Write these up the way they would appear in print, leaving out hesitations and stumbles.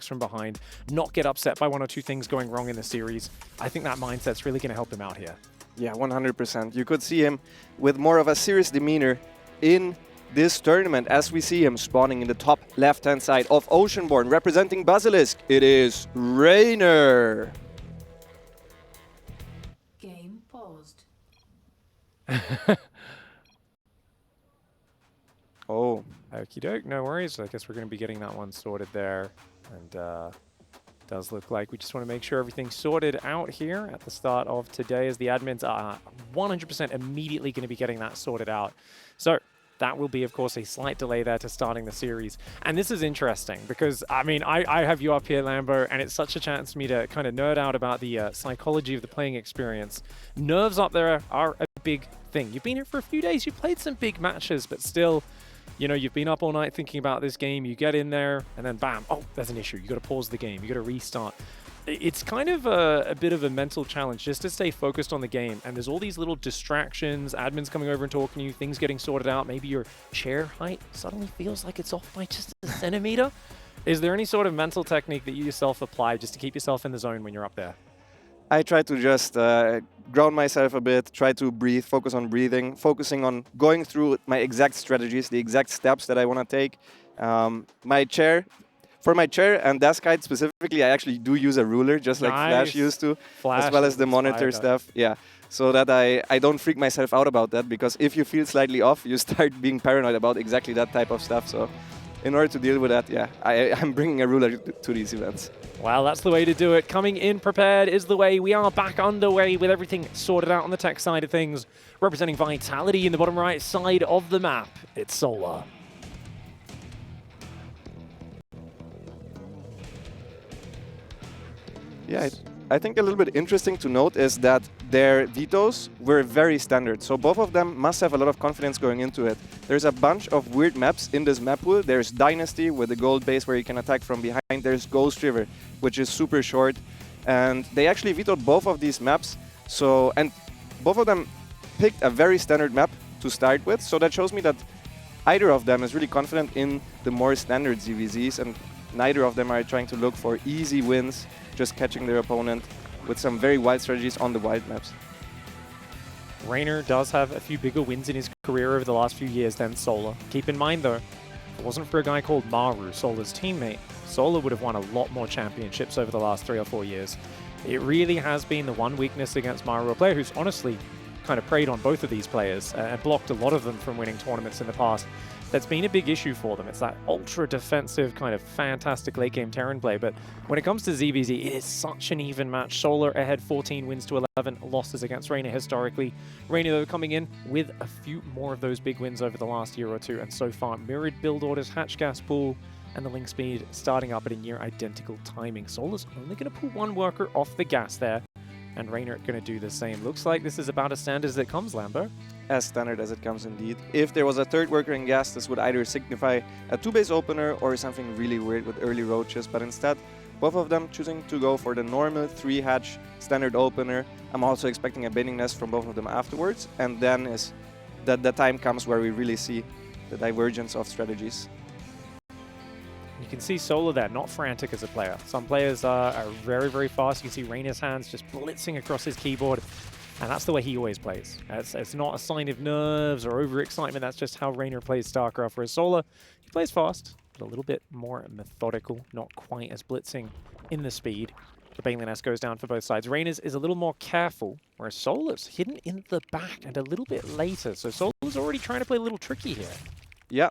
from behind, not get upset by one or two things going wrong in the series. I think that mindset's really going to help him out here. Yeah, 100%. You could see him with more of a serious demeanor in this tournament as we see him spawning in the top left-hand side of Oceanborn. Representing Basilisk, it is Reynor. Game paused. Oh. Okie doke, no worries. I guess we're going to be getting that one sorted there. And does look like we just want to make sure everything's sorted out here at the start of today, as the admins are 100% immediately going to be getting that sorted out. So that will be, of course, a slight delay there to starting the series. And this is interesting because, I mean, I have you up here, Lambo, and it's such a chance for me to kind of nerd out about the psychology of the playing experience. Nerves up there are a big thing. You've been here for a few days. You've played some big matches, but still, you know, you've been up all night thinking about this game. You get in there, and then bam, oh, there's an issue. You got to pause the game. You got to restart. It's kind of a bit of a mental challenge just to stay focused on the game. And there's all these little distractions, admins coming over and talking to you, things getting sorted out. Maybe your chair height suddenly feels like it's off by just a centimeter. Is there any sort of mental technique that you yourself apply just to keep yourself in the zone when you're up there? I try to just ground myself a bit, try to breathe, focus on breathing, focusing on going through my exact strategies, the exact steps that I want to take. For my chair and desk height specifically, I actually do use a ruler, just like Flash used to, as well as the monitor stuff. Yeah, so that I don't freak myself out about that, because if you feel slightly off, you start being paranoid about exactly that type of stuff. So in order to deal with that, yeah, I'm bringing a ruler to these events. Well, that's the way to do it. Coming in prepared is the way. We are back underway with everything sorted out on the tech side of things. Representing Vitality in the bottom right side of the map, it's Solar. Yeah, I think a little bit interesting to note is that their vetoes were very standard. So both of them must have a lot of confidence going into it. There's a bunch of weird maps in this map pool. There's Dynasty with the gold base where you can attack from behind. There's Ghost River, which is super short. And they actually vetoed both of these maps. And both of them picked a very standard map to start with. So that shows me that either of them is really confident in the more standard ZVZs, and neither of them are trying to look for easy wins, just catching their opponent with some very wild strategies on the wild maps. Reynor does have a few bigger wins in his career over the last few years than Solar. Keep in mind, though, if it wasn't for a guy called Maru, Solar's teammate, Solar would have won a lot more championships over the last 3 or 4 years. It really has been the one weakness against Maru, a player who's honestly kind of preyed on both of these players and blocked a lot of them from winning tournaments in the past. That's been a big issue for them. It's that ultra defensive kind of fantastic late game Terran play. But when it comes to ZVZ, it is such an even match. Solar ahead 14 wins to 11 losses against Reynor historically. Reynor, though, coming in with a few more of those big wins over the last year or two. And so far, mirrored build orders, hatch gas pool, and the link speed starting up at a near identical timing. Solar's only going to pull one worker off the gas there, and Reynor going to do the same. Looks like this is about as standard as it comes, Lambo. As standard as it comes, indeed. If there was a third worker in gas, this would either signify a 2-base opener or something really weird with early roaches, but instead, both of them choosing to go for the normal 3-hatch standard opener. I'm also expecting a baiting nest from both of them afterwards, and then is that the time comes where we really see the divergence of strategies. You can see Solar there, not frantic as a player. Some players are very, very fast. You can see Reynor's hands just blitzing across his keyboard. And that's the way he always plays. It's not a sign of nerves or overexcitement. That's just how Reynor plays StarCraft. Whereas Solar, he plays fast, but a little bit more methodical, not quite as blitzing in the speed. The Baneling Nest goes down for both sides. Reynor's is a little more careful, whereas Solar's hidden in the back and a little bit later. So Solar's already trying to play a little tricky here. Yeah.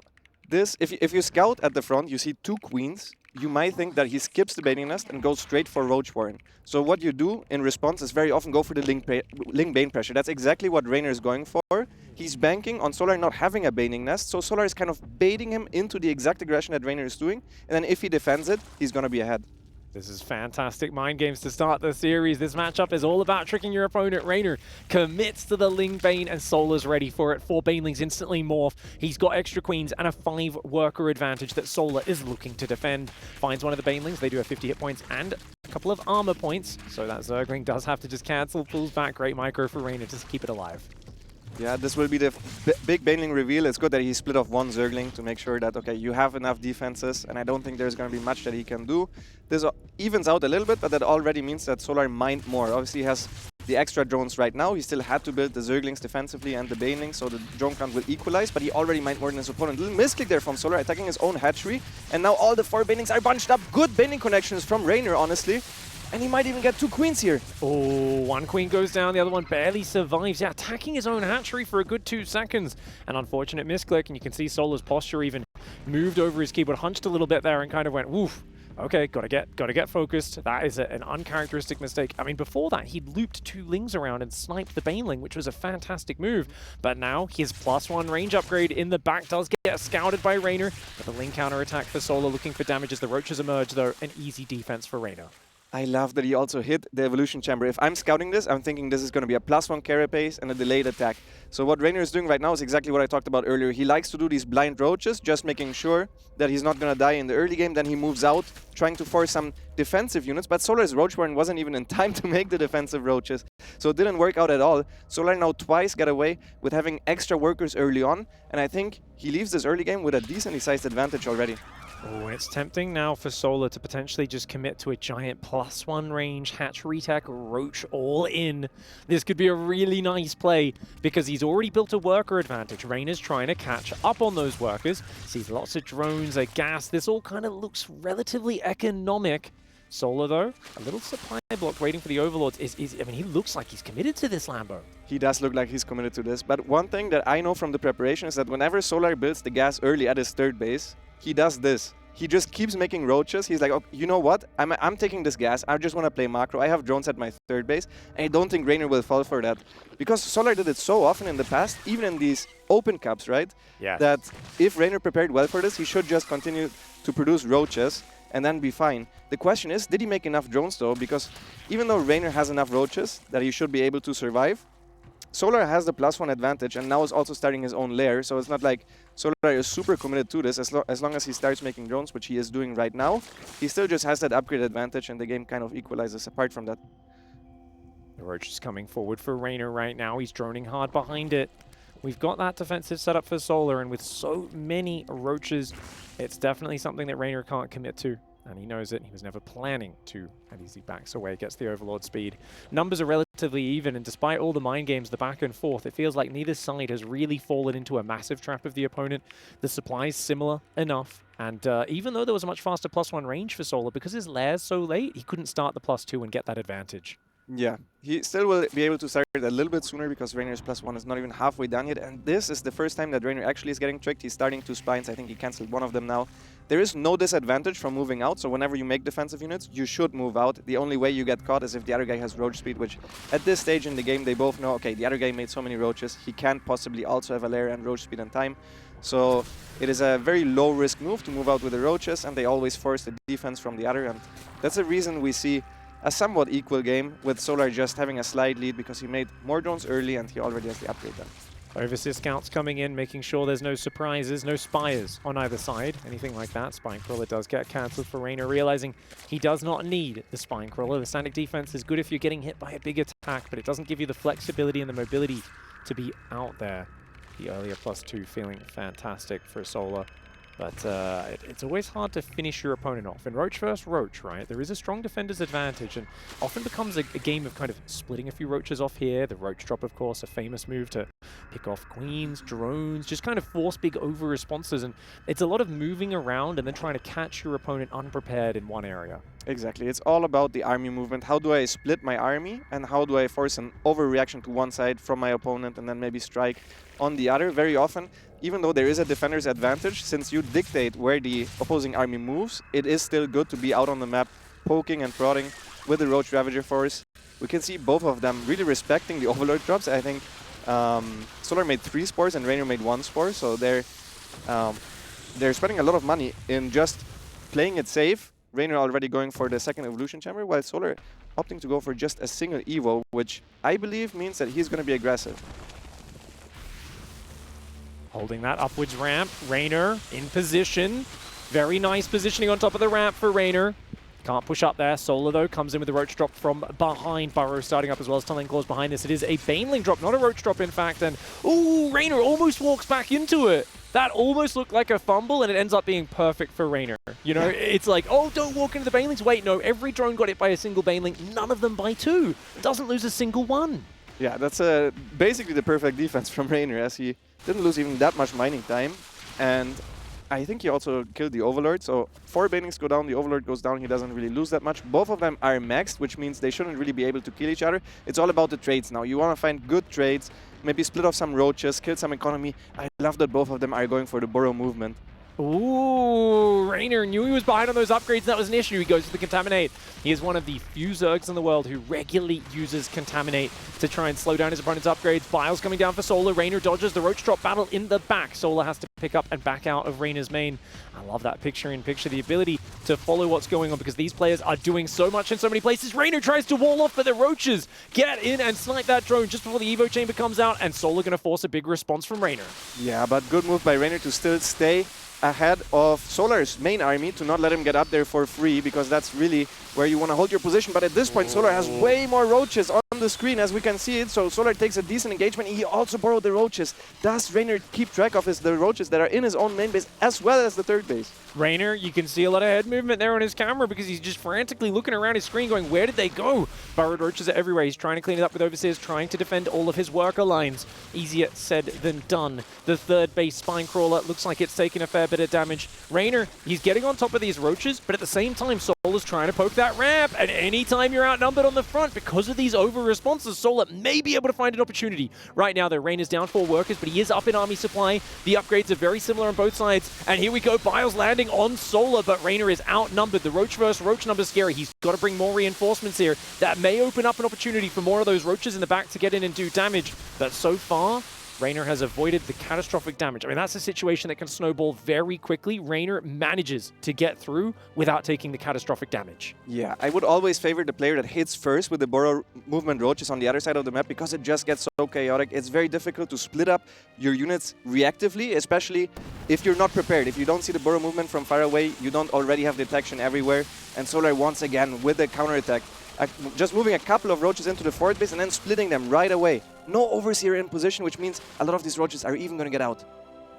If you scout at the front, you see 2 queens. You might think that he skips the baiting nest and goes straight for Roach Warren. So what you do in response is very often go for the link bane pressure. That's exactly what Reynor is going for. He's banking on Solar not having a baiting nest, so Solar is kind of baiting him into the exact aggression that Reynor is doing, and then if he defends it, he's going to be ahead. This is fantastic mind games to start the series. This matchup is all about tricking your opponent. Reynor commits to the Ling Bane, and Solar's ready for it. 4 Banelings instantly morph. He's got extra queens and a 5 worker advantage that Solar is looking to defend. Finds one of the Banelings. They do have 50 hit points and a couple of armor points. So that Zergling does have to just cancel, pulls back. Great micro for Reynor to keep it alive. Yeah, this will be the big Baneling reveal. It's good that he split off one Zergling to make sure that, okay, you have enough defenses, and I don't think there's going to be much that he can do. This evens out a little bit, but that already means that Solar mined more. Obviously, he has the extra drones right now. He still had to build the Zerglings defensively and the Banelings, so the drone count will equalize, but he already mined more than his opponent. Little misclick there from Solar, attacking his own hatchery, and now all the 4 Banelings are bunched up. Good Baneling connections from Reynor, honestly. And he might even get 2 queens here. Oh, one queen goes down, the other one barely survives. Yeah, attacking his own hatchery for a good 2 seconds. An unfortunate misclick, and you can see Solar's posture even moved over his keyboard, hunched a little bit there and kind of went, woof. Okay, gotta get focused. That is an uncharacteristic mistake. I mean, before that, he'd looped 2 Lings around and sniped the Baneling, which was a fantastic move. But now, his +1 range upgrade in the back does get scouted by Reynor. But the Ling counterattack for Solar, looking for damage as the Roaches emerge, though. An easy defense for Reynor. I love that he also hit the evolution chamber. If I'm scouting this, I'm thinking this is going to be a +1 carapace and a delayed attack. So what Reynor is doing right now is exactly what I talked about earlier. He likes to do these blind roaches, just making sure that he's not going to die in the early game. Then he moves out, trying to force some defensive units. But Solar's Roach Warren wasn't even in time to make the defensive roaches. So it didn't work out at all. Solar now twice got away with having extra workers early on. And I think he leaves this early game with a decently sized advantage already. Oh, and it's tempting now for Solar to potentially just commit to a giant +1 range hatchery tech Roach all in. This could be a really nice play because he's already built a worker advantage. Reynor's trying to catch up on those workers. Sees lots of drones, a gas. This all kind of looks relatively economic. Solar, though, a little supply block waiting for the Overlords. I mean, he looks like he's committed to this Lambo. He does look like he's committed to this. But one thing that I know from the preparation is that whenever Solar builds the gas early at his 3rd base, he does this. He just keeps making roaches. He's like, oh, you know what? I'm taking this gas. I just want to play macro. I have drones at my 3rd base. And I don't think Reynor will fall for that. Because Solar did it so often in the past, even in these open cups, right? Yeah. That if Reynor prepared well for this, he should just continue to produce roaches and then be fine. The question is, did he make enough drones though? Because even though Reynor has enough roaches that he should be able to survive, Solar has the +1 advantage and now is also starting his own lair, so it's not like Solar is super committed to this. As long as he starts making drones, which he is doing right now, he still just has that upgrade advantage and the game kind of equalizes apart from that. The Roach is coming forward for Reynor right now. He's droning hard behind it. We've got that defensive setup for Solar, and with so many Roaches, it's definitely something that Reynor can't commit to. And he knows it. He was never planning to, and as he backs away, gets the Overlord speed. Numbers are relatively even, and despite all the mind games, the back and forth, it feels like neither side has really fallen into a massive trap of the opponent. The supply's similar enough, and even though there was a much faster +1 range for Solar, because his lair's so late, he couldn't start the +2 and get that advantage. Yeah, he still will be able to start a little bit sooner because Reynor's +1 is not even halfway done yet, and this is the first time that Reynor actually is getting tricked. He's starting 2 spines. I think he cancelled one of them now. There is no disadvantage from moving out, so whenever you make defensive units, you should move out. The only way you get caught is if the other guy has roach speed, which at this stage in the game, they both know, okay, the other guy made so many roaches, he can't possibly also have a lair and roach speed in time. So it is a very low-risk move to move out with the roaches, and they always force the defense from the other, and that's the reason we see a somewhat equal game, with Solar just having a slight lead because he made more drones early and he already has the upgrade done. Overseas scouts coming in, making sure there's no surprises, no spires on either side, anything like that. Spine Crawler does get cancelled for Reynor, realizing he does not need the Spine Crawler. The static defense is good if you're getting hit by a big attack, but it doesn't give you the flexibility and the mobility to be out there. The earlier +2 feeling fantastic for Solar. But it's always hard to finish your opponent off. In Roach versus Roach, right, there is a strong defender's advantage, and often becomes a game of kind of splitting a few Roaches off here. The Roach drop, of course, a famous move to pick off queens, drones, just kind of force big over responses. And it's a lot of moving around and then trying to catch your opponent unprepared in one area. Exactly. It's all about the army movement. How do I split my army, and how do I force an overreaction to one side from my opponent and then maybe strike on the other? Very often, even though there is a defender's advantage, since you dictate where the opposing army moves, it is still good to be out on the map, poking and prodding with the Roach Ravager force. We can see both of them really respecting the Overlord drops. I think Solar made 3 spores and Reynor made 1 spore, so they're spending a lot of money in just playing it safe. Reynor already going for the 2nd evolution chamber, while Solar opting to go for just a single evo, which I believe means that he's going to be aggressive. Holding that upwards ramp, Reynor in position. Very nice positioning on top of the ramp for Reynor. Can't push up there. Solar, though, comes in with the Roach drop from behind. Burrow starting up as well as Tunneling Claws behind this. It is a Baneling drop, not a Roach drop, in fact. And, ooh, Reynor almost walks back into it. That almost looked like a fumble, and it ends up being perfect for Reynor. You know, it's like, oh, don't walk into the Banelings. Wait, no, every drone got hit by a single Baneling, none of them by two. Doesn't lose a single one. Yeah, that's basically the perfect defense from Reynor, as he didn't lose even that much mining time. And I think he also killed the Overlord, so 4 Banelings go down, the Overlord goes down, he doesn't really lose that much. Both of them are maxed, which means they shouldn't really be able to kill each other. It's all about the trades now. You want to find good trades, maybe split off some roaches, kill some economy. I love that both of them are going for the burrow movement. Ooh, Reynor knew he was behind on those upgrades, and that was an issue. He goes for the Contaminate. He is one of the few Zergs in the world who regularly uses Contaminate to try and slow down his opponent's upgrades. Biles coming down for Solar. Reynor dodges the Roach drop battle in the back. Solar has to pick up and back out of Reynor's main. I love that picture-in-picture, the ability to follow what's going on, because these players are doing so much in so many places. Reynor tries to wall off, but the Roaches get in and snipe that drone just before the Evo Chamber comes out, and Solar going to force a big response from Reynor. Yeah, but good move by Reynor to still stay ahead of Solar's main army, to not let him get up there for free, because that's really where you want to hold your position. But at this point, Solar has way more roaches on the screen, as we can see it. So Solar takes a decent engagement. He also borrowed the roaches. Does Reynor keep track of the roaches that are in his own main base as well as the third base? Reynor, you can see a lot of head movement there on his camera, because he's just frantically looking around his screen going, where did they go? Burrowed roaches are everywhere. He's trying to clean it up with Overseers, trying to defend all of his worker lines. Easier said than done. The third base Spine Crawler looks like it's taking a fair bit of damage. Reynor, he's getting on top of these roaches, but at the same time, Solar's trying to poke that ramp. And anytime you're outnumbered on the front, because of these over responses, Solar may be able to find an opportunity. Right now, though, Reynor's down 4 workers, but he is up in army supply. The upgrades are very similar on both sides. And here we go, Biles landing on Solar, but Reynor is outnumbered. The Roach versus Roach number's scary. He's got to bring more reinforcements here. That may open up an opportunity for more of those Roaches in the back to get in and do damage. But so far, Reynor has avoided the catastrophic damage. I mean, that's a situation that can snowball very quickly. Reynor manages to get through without taking the catastrophic damage. Yeah, I would always favor the player that hits first with the burrow movement roaches on the other side of the map, because it just gets so chaotic. It's very difficult to split up your units reactively, especially if you're not prepared. If you don't see the burrow movement from far away, you don't already have detection everywhere. And Solar once again with the counterattack, just moving a couple of roaches into the fourth base and then splitting them right away. No Overseer in position, which means a lot of these roaches are even going to get out.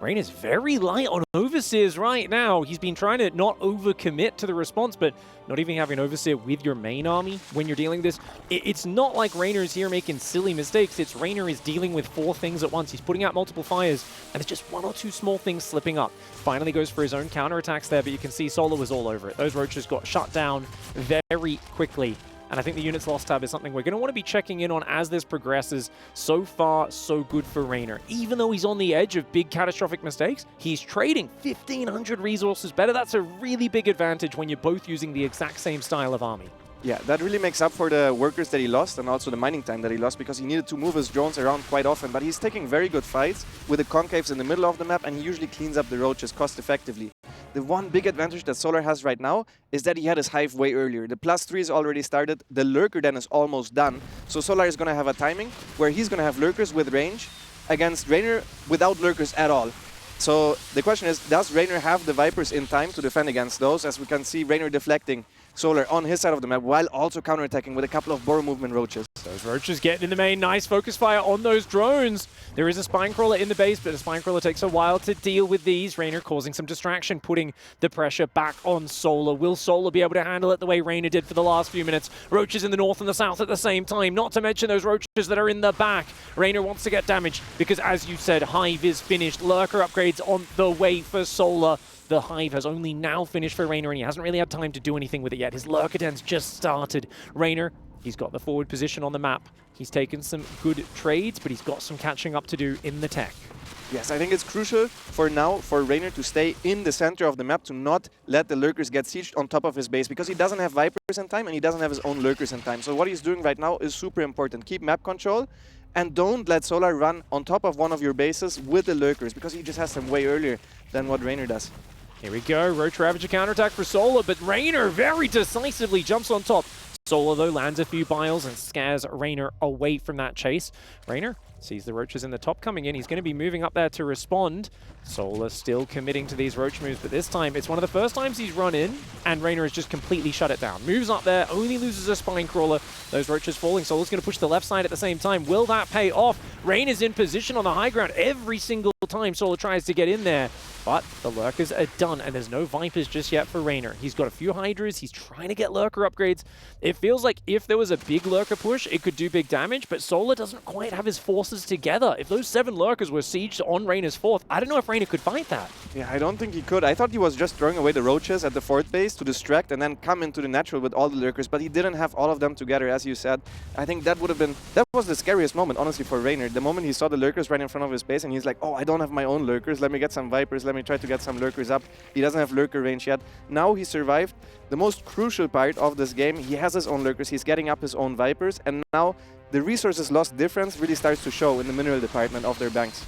Reynor is very light on Overseers right now. He's been trying to not overcommit to the response, but not even having an Overseer with your main army when you're dealing with this. It's not like Reynor is here making silly mistakes. It's Reynor is dealing with 4 things at once. He's putting out multiple fires, and there's just 1 or 2 small things slipping up. Finally goes for his own counterattacks there, but you can see Solar was all over it. Those roaches got shut down very quickly. And I think the units lost tab is something we're going to want to be checking in on as this progresses. So far, so good for Reynor. Even though he's on the edge of big catastrophic mistakes, he's trading 1,500 resources better. That's a really big advantage when you're both using the exact same style of army. Yeah, that really makes up for the workers that he lost and also the mining time that he lost, because he needed to move his drones around quite often. But he's taking very good fights with the concaves in the middle of the map, and he usually cleans up the roaches cost effectively. The one big advantage that Solar has right now is that he had his hive way earlier. The +3 is already started, the lurker then is almost done. So Solar is going to have a timing where he's going to have lurkers with range against Reynor without lurkers at all. So the question is, does Reynor have the Vipers in time to defend against those? As we can see, Reynor deflecting Solar on his side of the map while also counterattacking with a couple of burrow movement roaches. Those roaches getting in the main. Nice focus fire on those drones. There is a Spine Crawler in the base, but a Spine Crawler takes a while to deal with these. Reynor causing some distraction, putting the pressure back on Solar. Will Solar be able to handle it the way Reynor did for the last few minutes? Roaches in the north and the south at the same time, not to mention those roaches that are in the back. Reynor wants to get damage because, as you said, Hive is finished. Lurker upgrades on the way for Solar. The Hive has only now finished for Reynor, and he hasn't really had time to do anything with it yet. His Lurker Den's just started. Reynor, he's got the forward position on the map. He's taken some good trades, but he's got some catching up to do in the tech. Yes, I think it's crucial for now for Reynor to stay in the center of the map, to not let the lurkers get sieged on top of his base, because he doesn't have Vipers in time and he doesn't have his own lurkers in time. So what he's doing right now is super important. Keep map control and don't let Solar run on top of one of your bases with the lurkers, because he just has them way earlier than what Reynor does. Here we go, Roach Ravager counterattack for Solar, but Reynor very decisively jumps on top. Solar, though, lands a few biles and scares Reynor away from that chase. Reynor Sees the Roaches in the top coming in. He's going to be moving up there to respond. Solar still committing to these Roach moves, but this time it's one of the first times he's run in, and Reynor has just completely shut it down. Moves up there, only loses a Spine Crawler. Those Roaches falling. Solar's going to push the left side at the same time. Will that pay off? Reynor is in position on the high ground every single time Solar tries to get in there. But the Lurkers are done, and there's no Vipers just yet for Reynor. He's got a few Hydras. He's trying to get Lurker upgrades. It feels like if there was a big Lurker push, it could do big damage, but Solar doesn't quite have his forces together. If those 7 Lurkers were sieged on Reynor's 4th, I don't know if Reynor could fight that. Yeah, I don't think he could. I thought he was just throwing away the Roaches at the 4th base to distract and then come into the natural with all the Lurkers, but he didn't have all of them together, as you said. I think that was the scariest moment, honestly, for Reynor. The moment he saw the Lurkers right in front of his base and he's like, oh, I don't have my own Lurkers. Let me get some Vipers. Let me try to get some Lurkers up. He doesn't have Lurker range yet. Now he survived the most crucial part of this game. He has his own Lurkers. He's getting up his own Vipers, and now the resources lost difference really starts to show in the mineral department of their banks.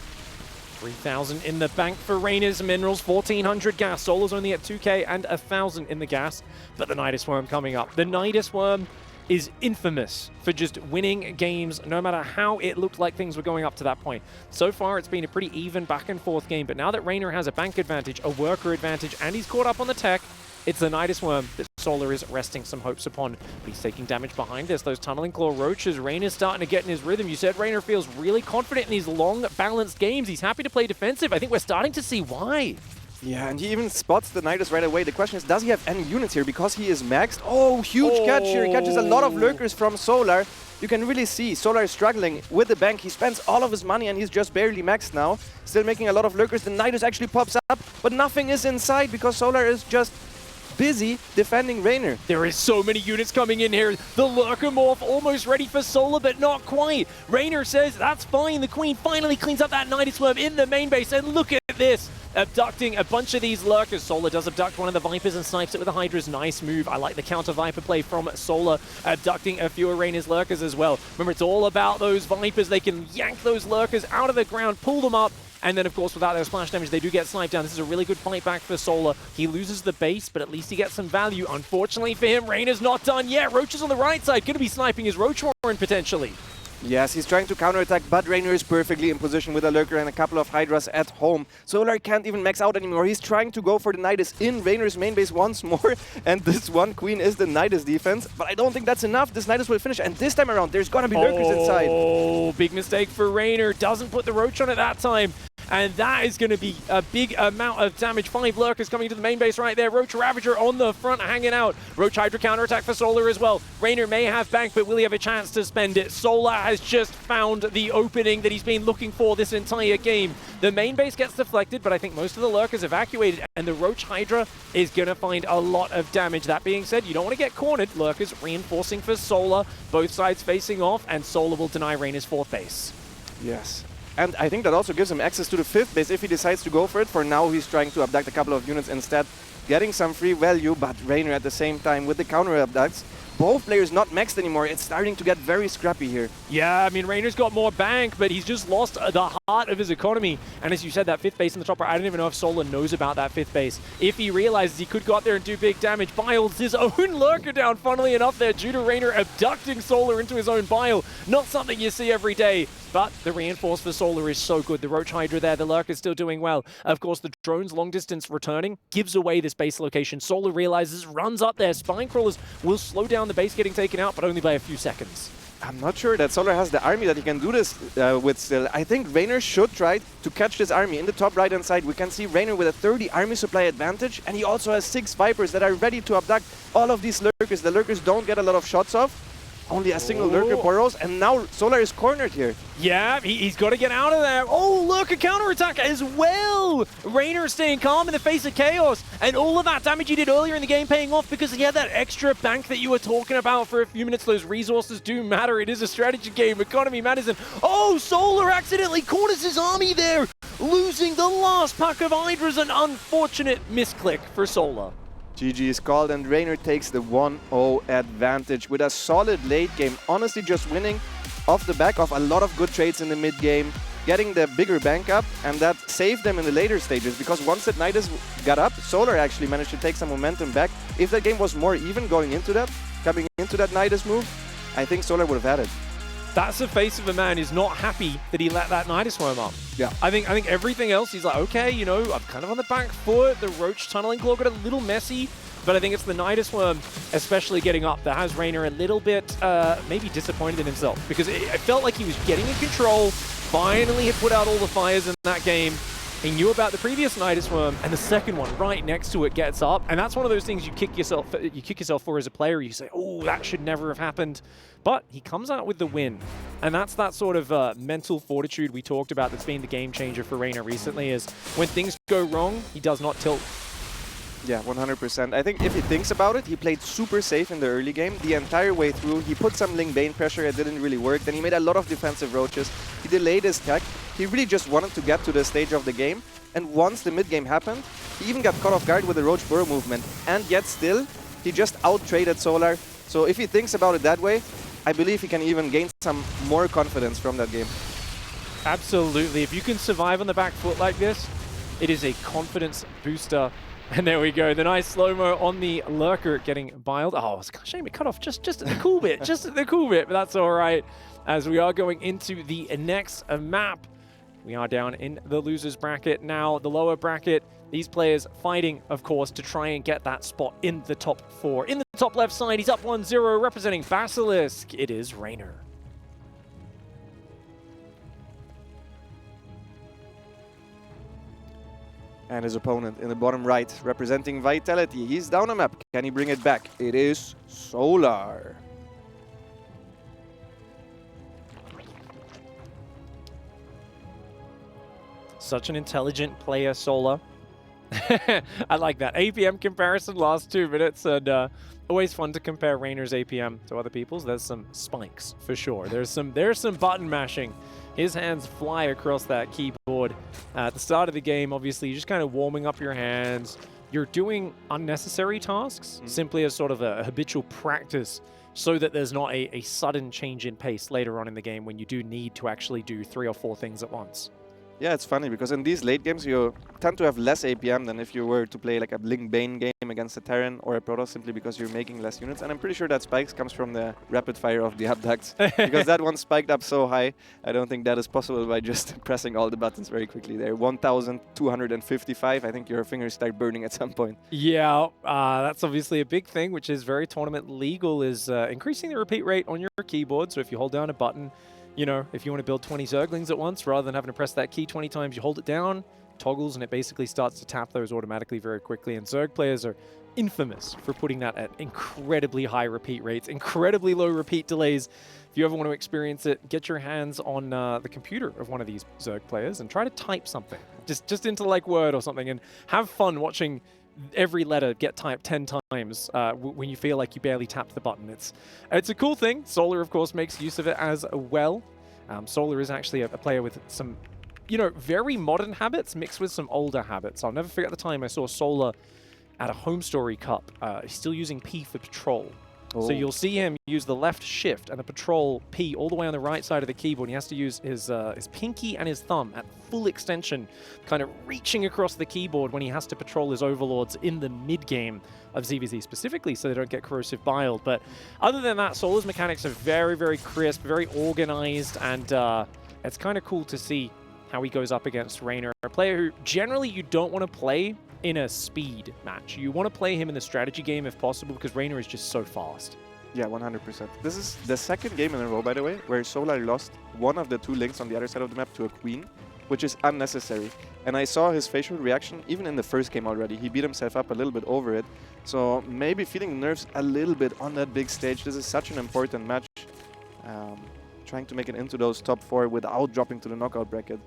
3,000 in the bank for Reynor's minerals, 1,400 gas. Solar's only at 2k and 1,000 in the gas, but the Nidus Worm coming up. The Nidus Worm is infamous for just winning games no matter how it looked like things were going up to that point. So far, it's been a pretty even back and forth game, but now that Reynor has a bank advantage, a worker advantage, and he's caught up on the tech, it's the Nidus Worm that Solar is resting some hopes upon. But he's taking damage behind this. Those Tunneling Claw Roaches, Reynor's starting to get in his rhythm. You said Reynor feels really confident in these long, balanced games. He's happy to play defensive. I think we're starting to see why. Yeah, and he even spots the Nidus right away. The question is, does he have any units here? Because he is maxed. Oh, huge catch here. He catches a lot of Lurkers from Solar. You can really see Solar is struggling with the bank. He spends all of his money and he's just barely maxed now. Still making a lot of Lurkers. The Nidus actually pops up, but nothing is inside because Solar is just busy defending Reynor. There is so many units coming in here. The Lurker Morph almost ready for Solar, but not quite. Reynor says that's fine. The Queen finally cleans up that Nidus Worm in the main base, and look at this. Abducting a bunch of these Lurkers. Solar does abduct one of the Vipers and snipes it with the Hydras. Nice move. I like the counter Viper play from Solar, abducting a few of Reynor's Lurkers as well. Remember, it's all about those Vipers. They can yank those Lurkers out of the ground, pull them up, and then, of course, without their splash damage, they do get sniped down. This is a really good fight back for Solar. He loses the base, but at least he gets some value. Unfortunately for him, Reynor's not done yet. Roach is on the right side, going to be sniping his Roach Warren potentially. Yes, he's trying to counterattack, but Reynor is perfectly in position with a Lurker and a couple of Hydras at home. Solar can't even max out anymore. He's trying to go for the Nidus in Reynor's main base once more, and this one Queen is the Nidus defense, but I don't think that's enough. This Nidus will finish, and this time around, there's gonna be Lurkers inside. Oh, big mistake for Reynor. Doesn't put the Roach on it that time. And that is going to be a big amount of damage. 5 Lurkers coming to the main base right there. Roach Ravager on the front hanging out. Roach Hydra counterattack for Solar as well. Reynor may have bank, but will he have a chance to spend it? Solar has just found the opening that he's been looking for this entire game. The main base gets deflected, but I think most of the Lurkers evacuated, and the Roach Hydra is going to find a lot of damage. That being said, you don't want to get cornered. Lurkers reinforcing for Solar. Both sides facing off, and Solar will deny Reynor's 4th base. Yes. And I think that also gives him access to the 5th base if he decides to go for it. For now, he's trying to abduct a couple of units instead, getting some free value, but Reynor at the same time with the counter abducts. Both players not maxed anymore. It's starting to get very scrappy here. Yeah, I mean, Reynor's got more bank, but he's just lost the heart of his economy. And as you said, that 5th base in the top right, I don't even know if Solar knows about that 5th base. If he realizes he could go out there and do big damage, Biles his own Lurker down, funnily enough there, due to Reynor abducting Solar into his own bile. Not something you see every day. But the reinforce for Solar is so good. The Roach Hydra there, the Lurker's still doing well. Of course, the drones long distance returning gives away this base location. Solar realizes, runs up there. Spine Crawlers will slow down the base getting taken out, but only by a few seconds. I'm not sure that Solar has the army that he can do this with still. I think Reynor should try to catch this army. In the top right-hand side, we can see Reynor with a 30 army supply advantage, and he also has 6 Vipers that are ready to abduct all of these Lurkers. The Lurkers don't get a lot of shots off. Only a single Lurker burrows, and now Solar is cornered here. Yeah, he's got to get out of there. Oh, Lurker counterattack as well. Reynor staying calm in the face of chaos, and all of that damage he did earlier in the game paying off because he had that extra bank that you were talking about for a few minutes. Those resources do matter. It is a strategy game. Economy matters. And oh, Solar accidentally corners his army there, losing the last pack of Hydras. An unfortunate misclick for Solar. GG is called, and Reynor takes the 1-0 advantage with a solid late game. Honestly, just winning off the back of a lot of good trades in the mid game, getting the bigger bank up, and that saved them in the later stages, because once that Nidus got up, Solar actually managed to take some momentum back. If that game was more even going into that, coming into that Nidus move, I think Solar would have had it. That's the face of a man who's not happy that he let that Nidus Worm up. Yeah. I think everything else, he's like, okay, you know, I'm kind of on the back foot. The Roach Tunneling Claw got a little messy, but I think it's the Nidus Worm, especially getting up, that has Reynor a little bit maybe disappointed in himself, because it felt like he was getting in control, finally had put out all the fires in that game. He knew about the previous Nidus Worm, and the second one right next to it gets up, and that's one of those things you kick yourself for as a player. You say, oh, that should never have happened. But he comes out with the win, and that's that sort of mental fortitude we talked about that's been the game changer for Reynor recently, is when things go wrong, he does not tilt. Yeah, 100%. I think if he thinks about it, he played super safe in the early game. The entire way through, he put some Ling Bane pressure, it didn't really work. Then he made a lot of defensive roaches. He delayed his tech. He really just wanted to get to the stage of the game. And once the mid-game happened, he even got caught off guard with the Roach Burrow movement. And yet still, he just out-traded Solar. So if he thinks about it that way, I believe he can even gain some more confidence from that game. Absolutely. If you can survive on the back foot like this, it is a confidence booster. And there we go, the nice slow-mo on the Lurker getting biled. Oh, it's a shame it cut off just at the cool bit, just at the cool bit, but that's all right. As we are going into the next map, we are down in the losers bracket now, the lower bracket. These players fighting, of course, to try and get that spot in the top 4. In the top left side, he's up 1-0, representing Basilisk. It is Reynor. And his opponent in the bottom right, representing Vitality. He's down a map. Can he bring it back? It is Solar. Such an intelligent player, Solar. I like that. APM comparison last 2 minutes, and always fun to compare Reynor's APM to other people's. There's some spikes, for sure. There's some button mashing. His hands fly across that keyboard. At the start of the game, obviously, you're just kind of warming up your hands. You're doing unnecessary tasks, simply as sort of a habitual practice, so that there's not a sudden change in pace later on in the game when you do need to actually do 3 or 4 things at once. Yeah, it's funny because in these late games you tend to have less APM than if you were to play like a Ling Bane game against a Terran or a Protoss, simply because you're making less units. And I'm pretty sure that spikes comes from the rapid fire of the abducts, because that one spiked up so high. I don't think that is possible by just pressing all the buttons very quickly there. 1,255. I think your fingers start burning at some point. Yeah, that's obviously a big thing, which is very tournament legal, is increasing the repeat rate on your keyboard. So if you hold down a button, you know, if you want to build 20 Zerglings at once, rather than having to press that key 20 times, you hold it down, toggles, and it basically starts to tap those automatically very quickly. And Zerg players are infamous for putting that at incredibly high repeat rates, incredibly low repeat delays. If you ever want to experience it, get your hands on the computer of one of these Zerg players and try to type something, just into like Word or something, and have fun watching every letter get typed 10 times when you feel like you barely tapped the button. It's a cool thing. Solar, of course, makes use of it as well. Solar is actually a player with some, you know, very modern habits mixed with some older habits. I'll never forget the time I saw Solar at a Home Story Cup. He's still using P for patrol. So you'll see him use the left shift and the patrol P all the way on the right side of the keyboard. He has to use his pinky and his thumb at full extension, kind of reaching across the keyboard when he has to patrol his overlords in the mid-game of ZVZ specifically, so they don't get corrosive biled. But other than that, Solar's mechanics are very, very crisp, very organized, and it's kind of cool to see how he goes up against Reynor, a player who generally you don't want to play in a speed match. You want to play him in the strategy game if possible, because Reynor is just so fast. Yeah, 100%. This is the second game in a row, by the way, where Solar lost one of the 2 links on the other side of the map to a queen, which is unnecessary. And I saw his facial reaction even in the first game already. He beat himself up a little bit over it. So maybe feeling the nerves a little bit on that big stage. This is such an important match. Trying to make it into those top 4 without dropping to the knockout bracket.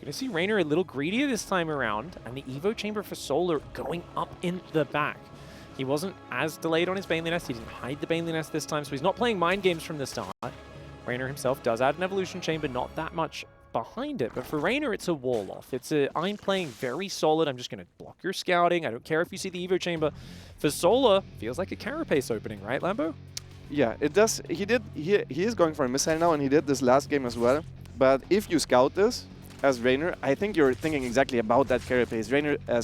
Going to see Reynor a little greedier this time around, and the Evo Chamber for Solar going up in the back. He wasn't as delayed on his Baneley Nest. He didn't hide the Baneley Nest this time, so he's not playing mind games from the start. Reynor himself does add an Evolution Chamber, not that much behind it, but for Reynor, it's a wall-off. I'm playing very solid. I'm just going to block your scouting. I don't care if you see the Evo Chamber. For Solar, feels like a Carapace opening, right, Lambo? Yeah, it does. He is going for a missile now, and he did this last game as well. But if you scout this as Reynor, I think you're thinking exactly about that Carapace.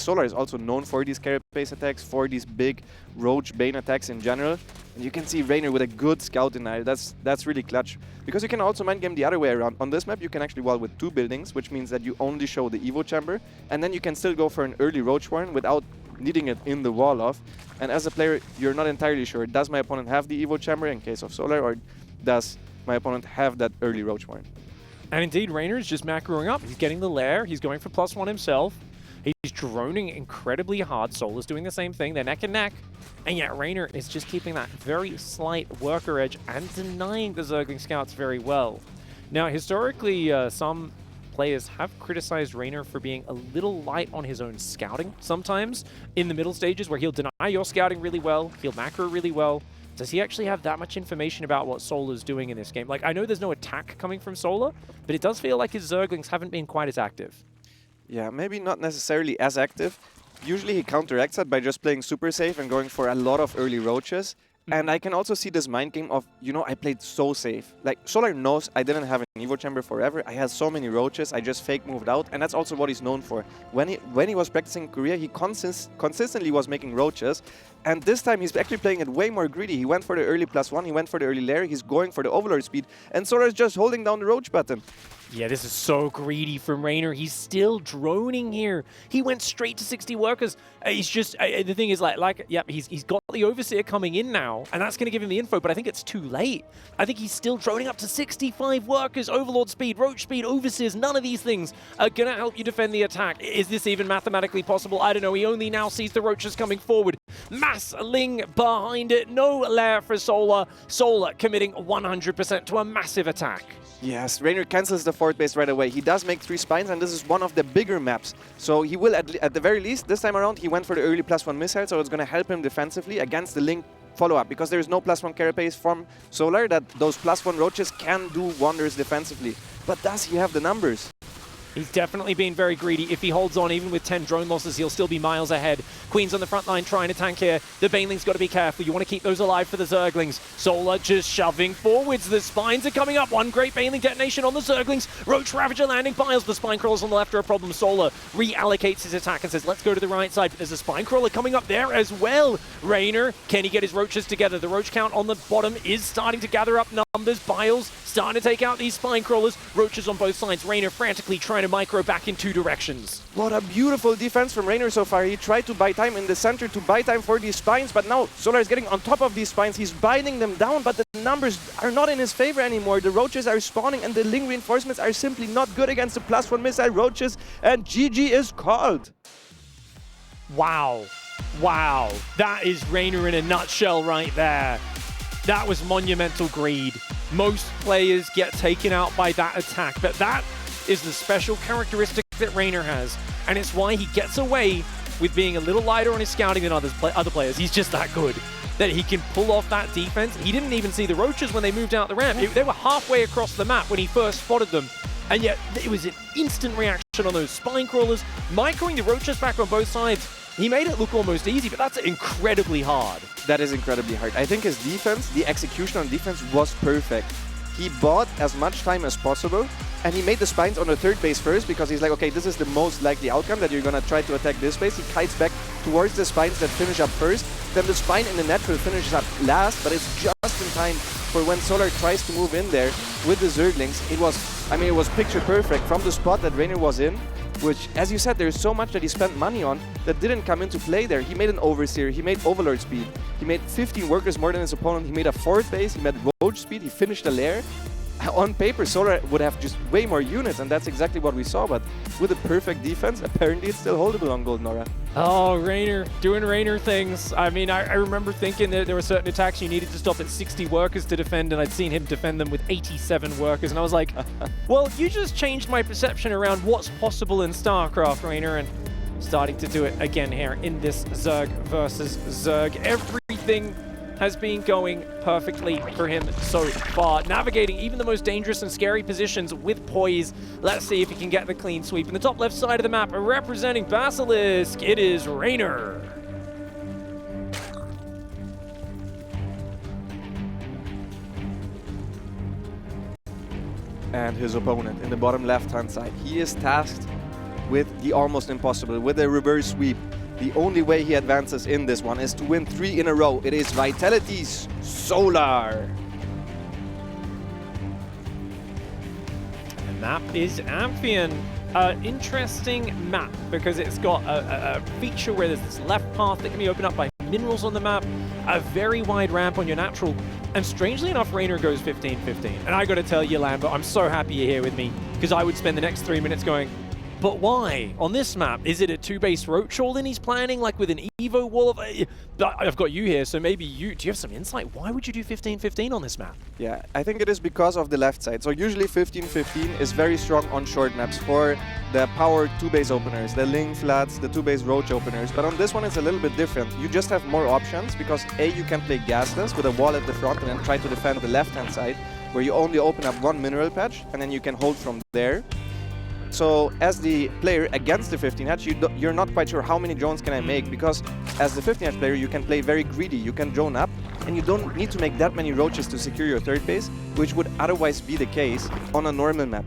Solar is also known for these Carapace attacks, for these big Roach Bane attacks in general. And you can see Reynor with a good scout denial. That's really clutch. Because you can also mind game the other way around. On this map, you can actually wall with 2 buildings, which means that you only show the Evo chamber, and then you can still go for an early Roach Warren without needing it in the wall off. And as a player, you're not entirely sure, does my opponent have the Evo chamber in case of Solar, or does my opponent have that early Roach Warren? And indeed, Reynor is just macroing up. He's getting the lair. He's going for +1 himself. He's droning incredibly hard. Solar's doing the same thing. They're neck and neck. And yet Reynor is just keeping that very slight worker edge and denying the Zergling scouts very well. Now, historically, some players have criticized Reynor for being a little light on his own scouting sometimes in the middle stages, where he'll deny your scouting really well, he'll macro really well. Does he actually have that much information about what Solar's doing in this game? Like, I know there's no attack coming from Solar, but it does feel like his Zerglings haven't been quite as active. Yeah, maybe not necessarily as active. Usually he counteracts that by just playing super safe and going for a lot of early roaches. And I can also see this mind game of, you know, I played so safe. Like, Solar knows I didn't have an Evo chamber forever. I had so many roaches, I just fake moved out. And that's also what he's known for. When he was practicing in Korea, he consistently was making roaches. And this time he's actually playing it way more greedy. He went for the early +1, he went for the early lair, he's going for the overlord speed. And Solar is just holding down the roach button. Yeah, this is so greedy from Reynor. He's still droning here. He went straight to 60 workers. He's just, the thing is, he's got the Overseer coming in now, and that's going to give him the info, but I think it's too late. I think he's still droning up to 65 workers, Overlord speed, Roach speed, Overseers. None of these things are going to help you defend the attack. Is this even mathematically possible? I don't know. He only now sees the Roaches coming forward. Mass Ling behind it. No lair for Solar. Solar committing 100% to a massive attack. Yes, Reynor cancels the fort base right away. He does make 3 spines, and this is one of the bigger maps. So he will, at the very least, this time around, he went for the early +1 missile, so it's going to help him defensively against the Link follow-up, because there is no +1 carapace from Solar, that those +1 roaches can do wonders defensively. But does he have the numbers? He's definitely being very greedy. If he holds on, even with 10 drone losses, he'll still be miles ahead. Queen's on the front line trying to tank here. The Baneling's got to be careful. You want to keep those alive for the Zerglings. Solar just shoving forwards. The Spines are coming up. One great Baneling detonation on the Zerglings. Roach Ravager landing piles. The Spine Crawlers on the left are a problem. Solar reallocates his attack and says, let's go to the right side. But there's a Spine Crawler coming up there as well. Reynor, can he get his Roaches together? The Roach count on the bottom is starting to gather up numbers. Biles starting to take out these Spine Crawlers. Roaches on both sides. Reynor frantically trying to micro back in 2 directions. What a beautiful defense from Reynor so far. He tried to buy time in the center to buy time for these spines, but now Solar is getting on top of these spines. He's binding them down, but the numbers are not in his favor anymore. The roaches are spawning, and the Ling reinforcements are simply not good against the +1 missile roaches, and GG is called. Wow. Wow. That is Reynor in a nutshell right there. That was monumental greed. Most players get taken out by that attack, but that is the special characteristic that Reynor has, and it's why he gets away with being a little lighter on his scouting than other players. He's just that good, that he can pull off that defense. He didn't even see the Roaches when they moved out the ramp. They were halfway across the map when he first spotted them, and yet it was an instant reaction on those Spine Crawlers, microing the Roaches back on both sides. He made it look almost easy, but that's incredibly hard. That is incredibly hard. I think his defense, the execution on defense was perfect. He bought as much time as possible, and he made the spines on the 3rd base first, because he's like, okay, this is the most likely outcome, that you're gonna try to attack this base. He kites back towards the spines that finish up first, then the spine in the natural finishes up last, but it's just in time for when Solar tries to move in there with the Zerglings. It was picture perfect from the spot that Reynor was in, which, as you said, there's so much that he spent money on that didn't come into play there. He made an Overseer, he made Overlord speed, he made 15 workers more than his opponent, he made a 4th base, he made Roach speed, he finished a lair. On paper, Solar would have just way more units, and that's exactly what we saw, but with a perfect defense, apparently it's still holdable on Golden Aura. Oh, Reynor, doing Reynor things. I mean, I remember thinking that there were certain attacks you needed to stop at 60 workers to defend, and I'd seen him defend them with 87 workers, and I was like, well, you just changed my perception around what's possible in StarCraft, Reynor, and starting to do it again here in this Zerg versus Zerg. Everything has been going perfectly for him so far, navigating even the most dangerous and scary positions with poise. Let's see if he can get the clean sweep. In the top left side of the map, representing Basilisk, it is Reynor. And his opponent in the bottom left-hand side, he is tasked with the almost impossible, with a reverse sweep. The only way he advances in this one is to win 3 in a row. It is Vitality's Solar. And map is Amphion. Interesting map because it's got a feature where there's this left path that can be opened up by minerals on the map, a very wide ramp on your natural, and strangely enough, Reynor goes 15-15. And I got to tell you, Lambo, I'm so happy you're here with me because I would spend the next 3 minutes going, but why? On this map, is it a 2-base roach all in he's planning, like with an Evo wall of... I've got you here, so maybe you... Do you have some insight? Why would you do 15-15 on this map? Yeah, I think it is because of the left side. So usually 15-15 is very strong on short maps for the powered 2-base openers, the Ling flats, the 2-base roach openers. But on this one, it's a little bit different. You just have more options because A, you can play gasless with a wall at the front and then try to defend the left-hand side, where you only open up one mineral patch and then you can hold from there. So as the player against the 15 hatch, you're not quite sure how many drones can I make, because as the 15 hatch player you can play very greedy. You can drone up and you don't need to make that many roaches to secure your third base, which would otherwise be the case on a normal map.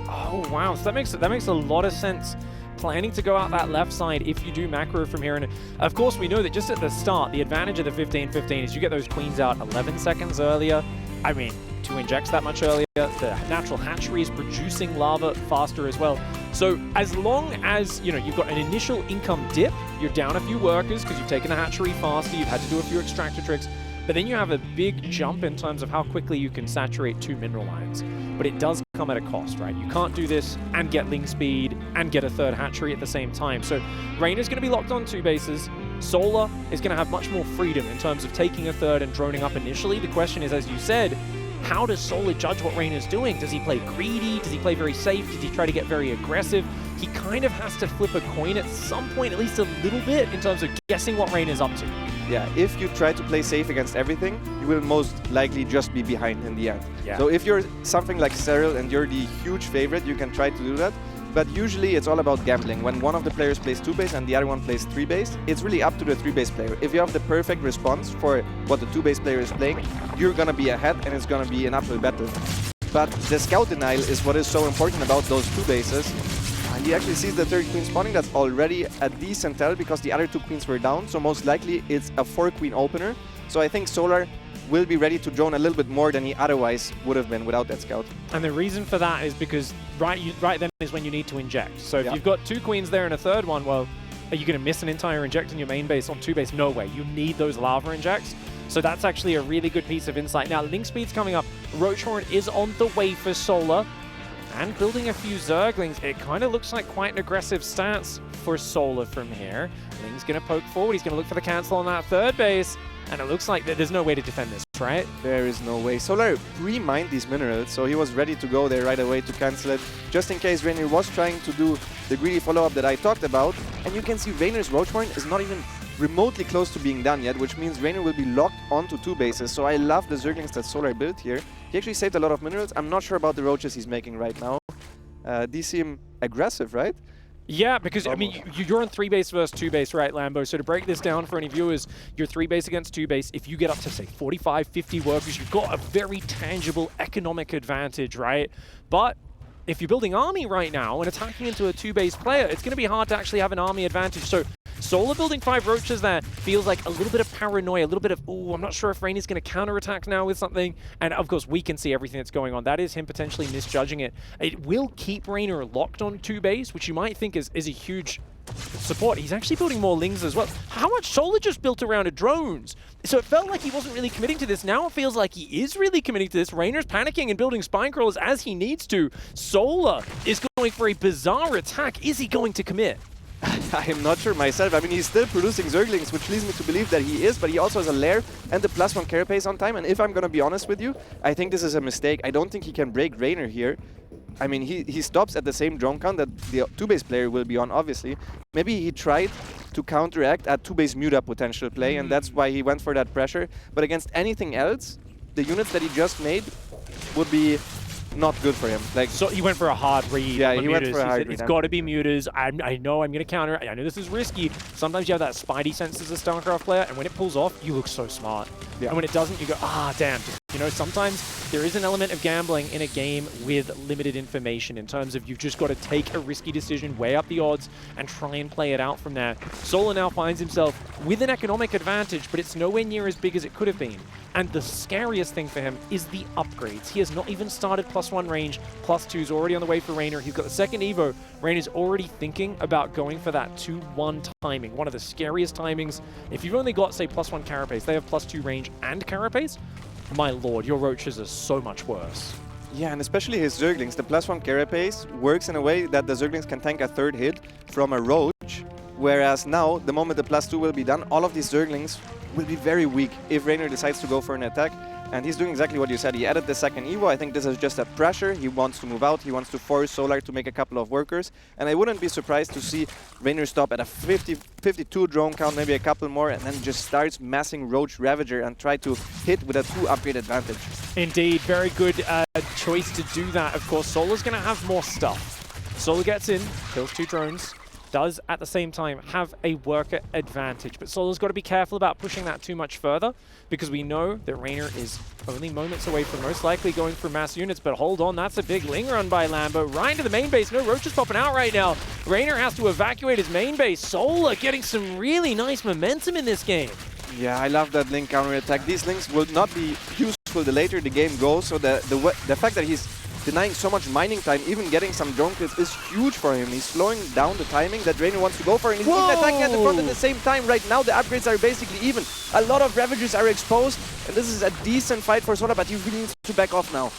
Oh wow, so that makes a lot of sense. Planning to go out that left side if you do macro from here. And of course we know that just at the start, the advantage of the 15-15 is you get those queens out 11 seconds earlier. I mean, 2 injects that much earlier. The natural hatchery is producing lava faster as well. So as long as, you know, you've got an initial income dip, you're down a few workers because you've taken the hatchery faster, you've had to do a few extractor tricks, but then you have a big jump in terms of how quickly you can saturate 2 mineral lines. But it does come at a cost, right? You can't do this and get Ling speed and get a third hatchery at the same time. So Reynor's going to be locked on 2 bases. Solar is going to have much more freedom in terms of taking a third and droning up initially. The question is, as you said, how does Solar judge what Reynor's doing? Does he play greedy? Does he play very safe? Does he try to get very aggressive? He kind of has to flip a coin at some point, at least a little bit, in terms of guessing what Reynor's up to. Yeah, if you try to play safe against everything, you will most likely just be behind in the end. Yeah. So if you're something like Cyril and you're the huge favorite, you can try to do that. But usually it's all about gambling. When one of the players plays 2-base and the other one plays 3-base, it's really up to the 3-base player. If you have the perfect response for what the 2-base player is playing, you're gonna be ahead and it's gonna be an absolute battle. But the scout denial is what is so important about those 2 bases. He actually sees the third queen spawning. That's already a decent tell because the other 2 queens were down. So most likely it's a 4-queen opener. So I think Solar will be ready to drone a little bit more than he otherwise would have been without that scout. And the reason for that is because right then is when you need to inject. So if you've got 2 queens there and a third one, well, are you going to miss an entire inject in your main base on 2 base? No way. You need those lava injects. So that's actually a really good piece of insight. Now, Ling speed's coming up. Roachhorn is on the way for Solar. And building a few Zerglings, it kind of looks like quite an aggressive stance for Solar from here. Ling's going to poke forward. He's going to look for the cancel on that third base. And it looks like there's no way to defend this, right? There is no way. Solar pre-mined these minerals, so he was ready to go there right away to cancel it, just in case Reynor was trying to do the greedy follow-up that I talked about. And you can see Reynor's Roachhorn is not even remotely close to being done yet, which means Reynor will be locked onto 2 bases. So I love the Zerglings that Solar built here. He actually saved a lot of minerals. I'm not sure about the roaches he's making right now. These seem aggressive, right? Yeah, because, I mean, you're on 3-base versus 2-base, right, Lambo? So to break this down for any viewers, you're 3-base against 2-base. If you get up to, say, 45, 50 workers, you've got a very tangible economic advantage, right? But if you're building army right now and attacking into a 2-base player, it's going to be hard to actually have an army advantage. So Solar building 5 roaches there feels like a little bit of paranoia, a little bit of, oh, I'm not sure if Reynor's going to counterattack now with something. And of course, we can see everything that's going on. That is him potentially misjudging it. It will keep Reynor locked on 2-base, which you might think is a huge support. He's actually building more Lings as well. How much Solar just built around a drones? So it felt like he wasn't really committing to this. Now it feels like he is really committing to this. Reynor's panicking and building spine crawlers as he needs to. Solar is going for a bizarre attack. Is he going to commit? I'm not sure myself. I mean, he's still producing Zerglings, which leads me to believe that he is, but he also has a lair and the +1 carapace on time. And if I'm going to be honest with you, I think this is a mistake. I don't think he can break Reynor here. I mean, he stops at the same drone count that the 2-base player will be on, obviously. Maybe he tried to counteract a 2-base mute-up potential play, and that's why he went for that pressure. But against anything else, the units that he just made would be not good for him. Like, so he went for a hard read. Yeah, he went mutas. for a hard read. It's got to be mutas. I know I'm going to counter it. I know this is risky. Sometimes you have that spidey sense as a StarCraft player, and when it pulls off, you look so smart. And when it doesn't, you go, ah, damn. You know, sometimes there is an element of gambling in a game with limited information in terms of you've just got to take a risky decision, weigh up the odds, and try and play it out from there. Solar now finds himself with an economic advantage, but it's nowhere near as big as it could have been. And the scariest thing for him is the upgrades. He has not even started +1 range, +2's already on the way for Reynor. He's got the second Evo. Reynor's already thinking about going for that 2-1 timing, one of the scariest timings. If you've only got, say, +1 carapace, they have +2 range and carapace, my lord, your roaches are so much worse. Yeah, and especially his Zerglings. The +1 carapace works in a way that the Zerglings can tank a third hit from a roach, whereas now, the moment the +2 will be done, all of these Zerglings will be very weak if Reynor decides to go for an attack. And he's doing exactly what you said. He added the second Evo. I think this is just a pressure. He wants to move out. He wants to force Solar to make a couple of workers. And I wouldn't be surprised to see Reynor stop at a 52 drone count, maybe a couple more, and then just starts massing Roach Ravager and try to hit with a 2 upgrade advantage. Indeed, very good choice to do that. Of course, Solar's going to have more stuff. Solar gets in, kills 2 drones, does at the same time have a worker advantage. But Solar's got to be careful about pushing that too much further, because we know that Reynor is only moments away from most likely going for mass units. But hold on, that's a big ling run by Lambo. Right into the main base. No roaches popping out right now. Reynor has to evacuate his main base. Solar getting some really nice momentum in this game. Yeah, I love that link counter attack. These links will not be useful the later the game goes. So the fact that he's denying so much mining time, even getting some drone kills, is huge for him. He's slowing down the timing that Reynor wants to go for, and he's even attacking at the front at the same time. Right now, the upgrades are basically even. A lot of Ravagers are exposed, and this is a decent fight for Solar, but he really needs to back off now.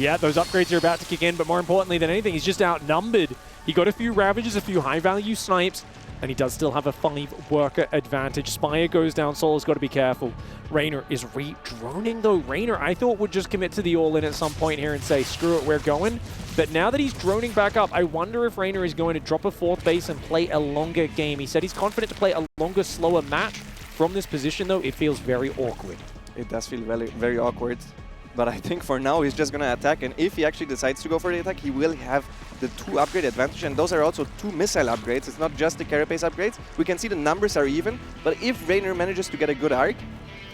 Yeah, those upgrades are about to kick in, but more importantly than anything, he's just outnumbered. He got a few Ravagers, a few high-value snipes, and he does still have a 5 worker advantage. Spire goes down, Solar's got to be careful. Reynor is re-droning though. Reynor, I thought, would just commit to the all-in at some point here and say, screw it, we're going. But now that he's droning back up, I wonder if Reynor is going to drop a 4th base and play a longer game. He said he's confident to play a longer, slower match. From this position though, it feels very awkward. It does feel very, very awkward. But I think for now he's just going to attack, and if he actually decides to go for the attack, he will have the 2 upgrade advantage, and those are also 2 missile upgrades. It's not just the carapace upgrades. We can see the numbers are even, but if Reynor manages to get a good arc,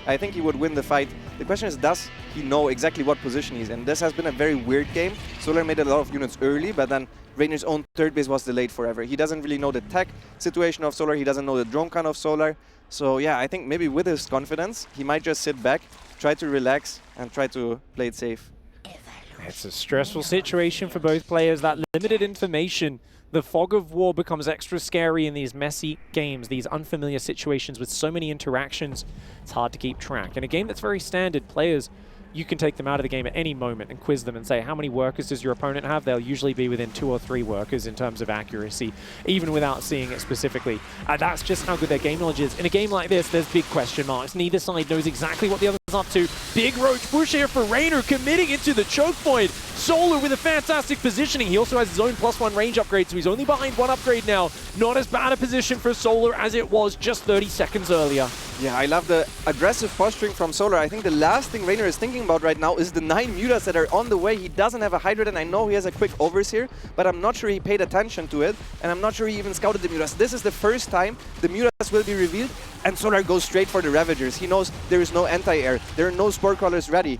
I think he would win the fight. The question is, does he know exactly what position he's in? This has been a very weird game. Solar made a lot of units early, but then Reynor's own 3rd base was delayed forever. He doesn't really know the tech situation of Solar. He doesn't know the drone count of Solar. So yeah, I think maybe with his confidence, he might just sit back, try to relax, and try to play it safe. It's a stressful situation for both players. That limited information, the fog of war becomes extra scary in these messy games, these unfamiliar situations with so many interactions. It's hard to keep track. In a game that's very standard, players, you can take them out of the game at any moment and quiz them and say, how many workers does your opponent have? They'll usually be within 2 or 3 workers in terms of accuracy, even without seeing it specifically. That's just how good their game knowledge is. In a game like this, there's big question marks. Neither side knows exactly what the other's up to. Big roach push here for Reynor, committing into the choke point. Solar with a fantastic positioning. He also has his own +1 range upgrade, so he's only behind 1 upgrade now. Not as bad a position for Solar as it was just 30 seconds earlier. Yeah, I love the aggressive posturing from Solar. I think the last thing Reynor is thinking about right now is the 9 mutas that are on the way. He doesn't have a Hydra, and I know he has a quick overseer, but I'm not sure he paid attention to it, and I'm not sure he even scouted the mutas. This is the first time the mutas will be revealed, and Solar goes straight for the Ravagers. He knows there is no anti-air, there are no Spore Crawlers ready.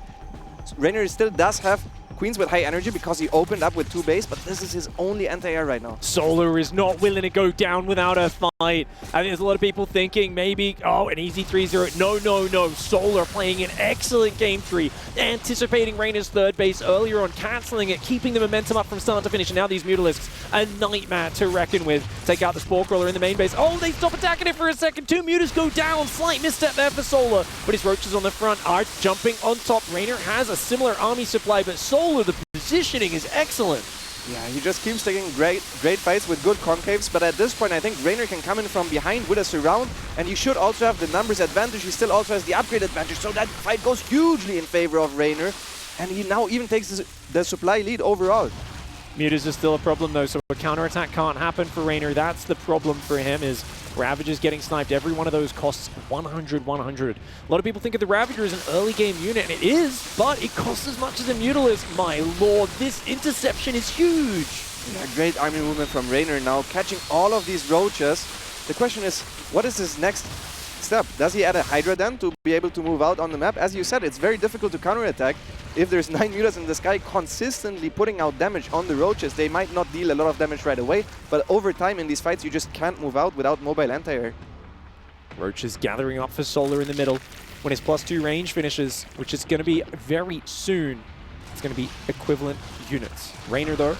Reynor still does have Queens with high energy because he opened up with 2 base, but this is his only anti-air right now. Solar is not willing to go down without a fight. I think there's a lot of people thinking maybe, oh, an easy 3-0. No, no, no. Solar playing an excellent game 3, anticipating Reynor's 3rd base earlier on, cancelling it, keeping the momentum up from start to finish. And now these Mutalisks, a nightmare to reckon with. Take out the Spore Crawler in the main base. Oh, they stop attacking it for a second. 2 Mutas go down. Slight misstep there for Solar, but his roaches on the front are jumping on top. Reynor has a similar army supply, but Solar, the positioning is excellent. Yeah, he just keeps taking great fights with good concaves, but at this point I think Reynor can come in from behind with a surround, and he should also have the numbers advantage. He still also has the upgrade advantage, so that fight goes hugely in favor of Reynor, and he now even takes the supply lead overall. Mutas is still a problem though, so a counterattack can't happen for Reynor. That's the problem for him, is Ravagers getting sniped. Every one of those costs 100, 100. A lot of people think of the Ravager as an early game unit, and it is, but it costs as much as a Mutalisk. My lord, this interception is huge. Yeah, great army movement from Reynor now, catching all of these roaches. The question is, what is his next next step? Does he add a Hydra then to be able to move out on the map? As you said, it's very difficult to counterattack. If there's 9 mutas in the sky consistently putting out damage on the roaches, they might not deal a lot of damage right away, but over time in these fights you just can't move out without mobile anti-air. Roaches gathering up for Solar in the middle. When his +2 range finishes, which is going to be very soon, it's going to be equivalent units. Reynor, though,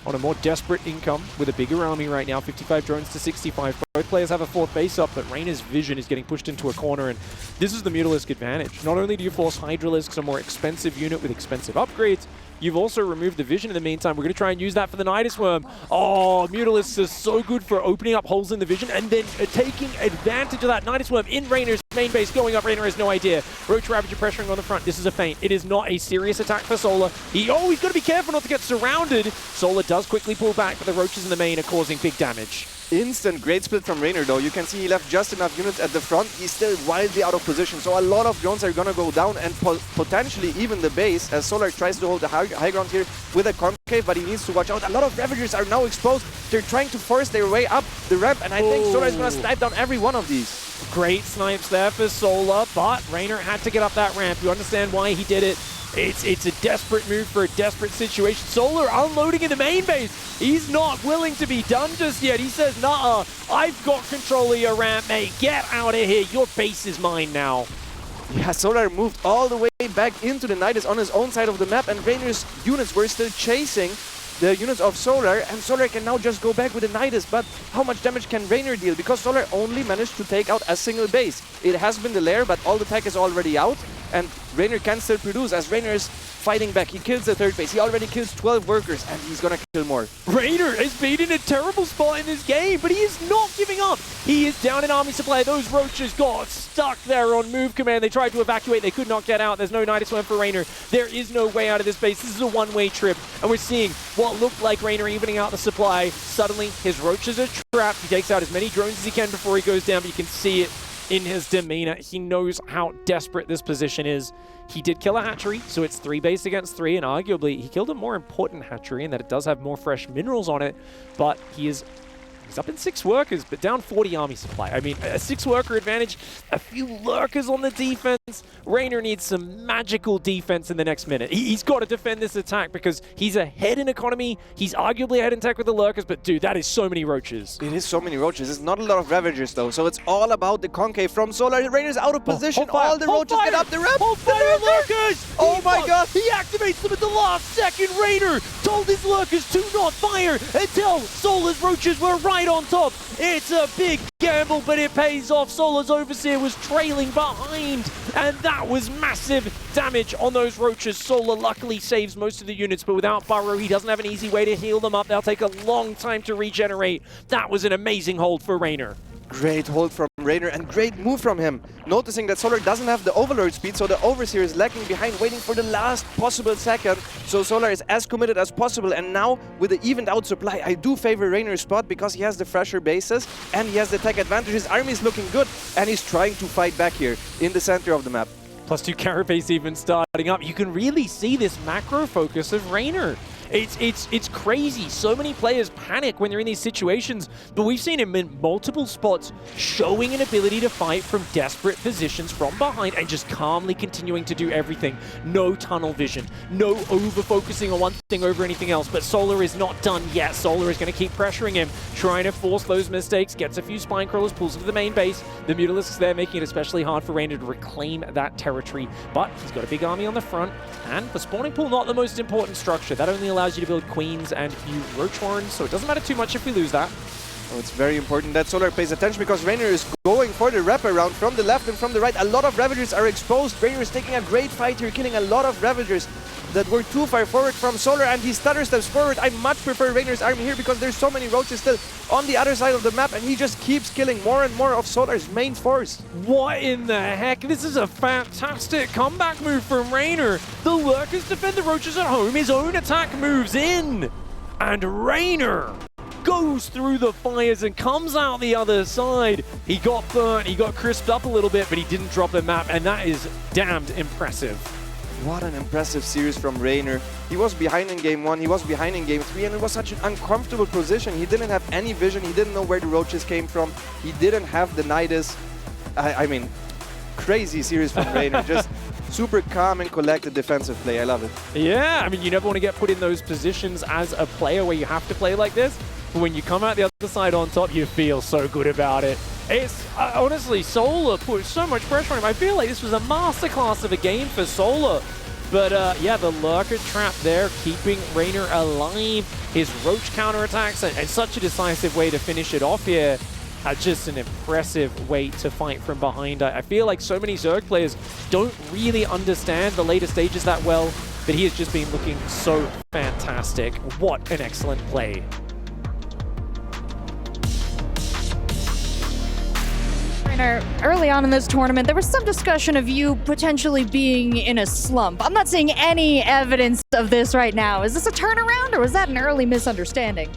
on a more desperate income with a bigger army right now, 55 drones to 65. Both players have a 4th base up, but Reynor's vision is getting pushed into a corner, and this is the Mutalisk advantage. Not only do you force Hydralisks, a more expensive unit with expensive upgrades, you've also removed the vision in the meantime. We're going to try and use that for the Nidus Worm. Oh, Mutalisks are so good for opening up holes in the vision and then taking advantage of that. Nidus Worm in Reynor's main base going up. Reynor has no idea. Roach Ravager pressuring on the front. This is a feint. It is not a serious attack for Solar. He's got to be careful not to get surrounded. Solar does quickly pull back, but the Roaches in the main are causing big damage. Instant great split from Reynor though. You can see he left just enough units at the front. He's still wildly out of position, so a lot of drones are gonna go down and potentially even the base, as Solar tries to hold the high ground here with a concave, but he needs to watch out. A lot of Ravagers are now exposed. They're trying to force their way up the ramp, and I think Solar is gonna snipe down every one of these. Great snipes there for Solar, but Reynor had to get up that ramp. You understand why he did it. It's a desperate move for a desperate situation. Solar unloading in the main base. He's not willing to be done just yet. He says, nah, I've got control of your ramp, mate. Get out of here. Your base is mine now. Yeah, Solar moved all the way back into the Nidus on his own side of the map, and Reynor's units were still chasing the units of Solar, and Solar can now just go back with the Nidus. But how much damage can Reynor deal? Because Solar only managed to take out a single base. It has been the lair, but all the tech is already out, and Reynor can still produce as Reynor is fighting back. He kills the 3rd base. He already kills 12 workers, and he's gonna kill more. Reynor has been in a terrible spot in this game, but he is not giving up. He is down in army supply. Those Roaches got stuck there on move command. They tried to evacuate. They could not get out. There's no Nidus Worm for Reynor. There is no way out of this base. This is a one-way trip, and we're seeing what looked like Reynor evening out the supply. Suddenly, his Roaches are trapped. He takes out as many drones as he can before he goes down, but you can see it in his demeanor. He knows how desperate this position is. He did kill a hatchery, so it's 3 base against 3, and arguably he killed a more important hatchery in that it does have more fresh minerals on it, but he's up in 6 workers, but down 40 army supply. I mean, a 6-worker advantage, a few lurkers on the defense. Reynor needs some magical defense in the next minute. He's got to defend this attack because he's ahead in economy. He's arguably ahead in tech with the lurkers, but dude, that is so many Roaches. It is so many Roaches. It's not a lot of Ravagers though, so it's all about the concave from Solar. Reynor's out of position. All the Roaches get up the ramp. Hold fire, lurkers! Oh my god! He activates them at the last second. Reynor told his lurkers to not fire until Solar's Roaches were right on top. It's a big gamble, but it pays off. Solar's Overseer was trailing behind, and that was massive damage on those Roaches. Solar luckily saves most of the units, but without Burrow, he doesn't have an easy way to heal them up. They'll take a long time to regenerate. That was an amazing hold for Reynor. Great hold from Reynor and great move from him. Noticing that Solar doesn't have the Overlord speed, so the Overseer is lagging behind, waiting for the last possible second. So Solar is as committed as possible, and now with the evened out supply, I do favor Reynor's spot because he has the fresher bases and he has the tech advantage. His army is looking good, and he's trying to fight back here in the center of the map. +2 carapace even starting up. You can really see this macro focus of Reynor. It's crazy. So many players panic when they're in these situations, but we've seen him in multiple spots showing an ability to fight from desperate positions from behind and just calmly continuing to do everything. No tunnel vision, no over-focusing on one thing over anything else, but Solar is not done yet. Solar is going to keep pressuring him, trying to force those mistakes, gets a few spine crawlers, pulls into the main base. The Mutalisks there making it especially hard for Reynor to reclaim that territory, but he's got a big army on the front, and the spawning pool not the most important structure. That only allows you to build queens and a few roach horns, so it doesn't matter too much if we lose that. Oh, it's very important that Solar pays attention because Reynor is going for the wraparound from the left and from the right. A lot of Ravagers are exposed. Reynor is taking a great fight here, killing a lot of Ravagers that were too far forward from Solar, and he stutter steps forward. I much prefer Reynor's army here because there's so many Roaches still on the other side of the map, and he just keeps killing more and more of Solar's main force. What in the heck? This is a fantastic comeback move from Reynor. The lurkers defend the Roaches at home. His own attack moves in, and Reynor goes through the fires and comes out the other side. He got burnt, he got crisped up a little bit, but he didn't drop the map, and that is damned impressive. What an impressive series from Reynor. He was behind in game 1, he was behind in game 3, and it was such an uncomfortable position. He didn't have any vision, he didn't know where the Roaches came from, he didn't have the Nidus. I mean, crazy series from Reynor. Just super calm and collected defensive play. I love it. Yeah, I mean, you never want to get put in those positions as a player where you have to play like this. But when you come out the other side on top, you feel so good about it. It's honestly, Solar put so much pressure on him. I feel like this was a masterclass of a game for Solar. But yeah, the Lurker trap there, keeping Reynor alive. His Roach counterattacks and such a decisive way to finish it off here. Just an impressive way to fight from behind. I feel like so many Zerg players don't really understand the later stages that well, but he has just been looking so fantastic. What an excellent play. Early on in this tournament, there was some discussion of you potentially being in a slump. I'm not seeing any evidence of this right now. Is this a turnaround, or was that an early misunderstanding?